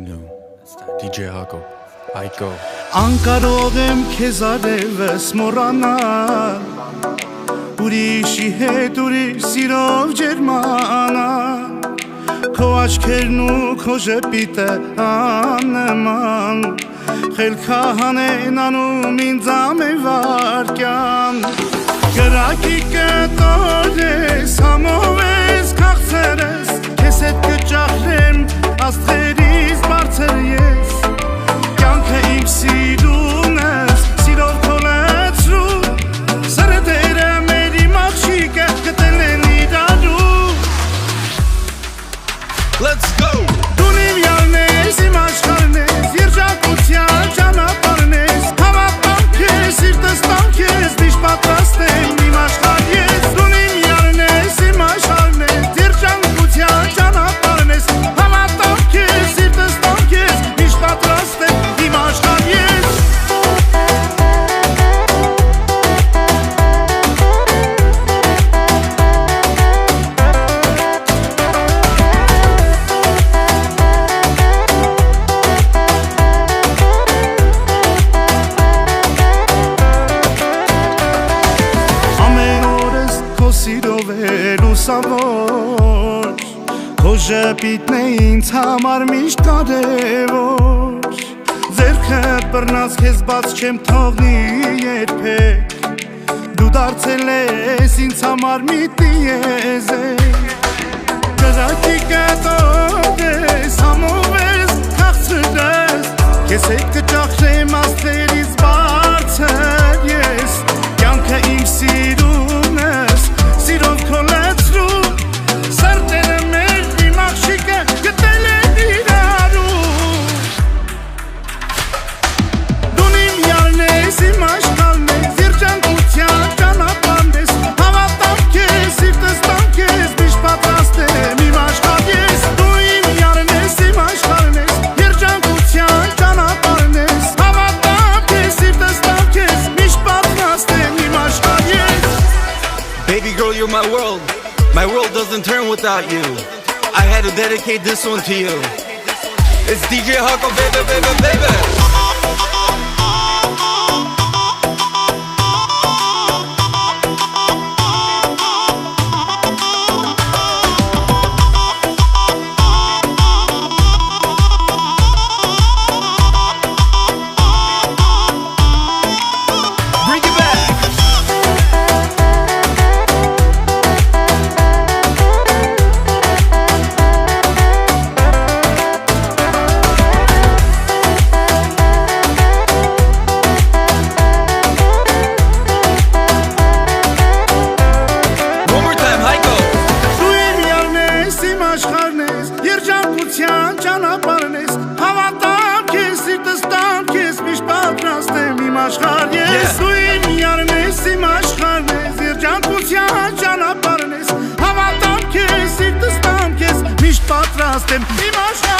new DJ Hako, Aiko. Անկարող եմ քեզ արևս մոռանալ, ուրիշի հետ ուրիշ սիրով ջերմանալ, քո աչքերն ու քո ժպիտը աննման, խելքահանեն անում ինձ ամեն վարկյան, կրակի կտորես, համով ես քաղցրես, քեզ հետ կճախրեմ աստղերից բարձր ես, կյանքը իմ սիրուն ես, սիրով քոլեցրու, սրտերը մեր իմ աղջիկը գտել են իրարու. Let's go! Դու իմ յալն ես, իմ աշխարհն ես, երջանկության ճանապարհն ես, հավատամ քեզ, սիրտս տամ քեզ, միշտ պատրաստ եմ իմ աշխարհ ես. Դու իմ յալն ես, իմ աշխարհն ես, երջանկության ճանապարհն ես, հավատամ քեզ, սիրտս տամ քեզ, միշտ պատրաստ եմ իմ աշխարհ ես. Սիրով է լուսավոր, քո ժպիտն է ինձ համար միշտ կարևոր, ձեռքդ բռնած քեզ բաց չեմ թողնի երբեք, դու դարձել ես ինձ համար մի տիեզերք, կրակի կտորես, համով ես քաղցրես, քեզ հետ կճախրեմ աստղերից բարձր ես, կյանքը իմ սիրուն ես, սիրով քոլեցրու, սրտերը մեր իմ աղջիկը գտել են իրարու. Դու իմ յալն ես, իմ աշխարհն ես, երջանկության ճանապարհն ես, հավատամ քեզ, սիրտս տամ քեզ, միշտ պատրաստ եմ իմ աշխարհ ես. Դու իմ յալն ես, իմ աշխարհն ես, երջանկության ճանապարհն ես, հավատամ քեզ, սիրտս տամ քեզ, միշտ պատրաստ եմ իմ աշխարհ ես. Baby girl, you're my world. My world doesn't turn without you. I had to dedicate this one to you. It's DJ Hako, baby, baby, baby. Երջանկության ճանապարհն ես, հավատամ քեզ, սիրտս տամ քեզ, միշտ պատրաստ եմ իմ աշխարհ ես. Դու իմ յալն ես, իմ աշխարհն ես, երջանկության ճանապարհն ես, հավատամ քեզ, սիրտս տամ քեզ, միշտ պատրաստ եմ իմ աշխարհ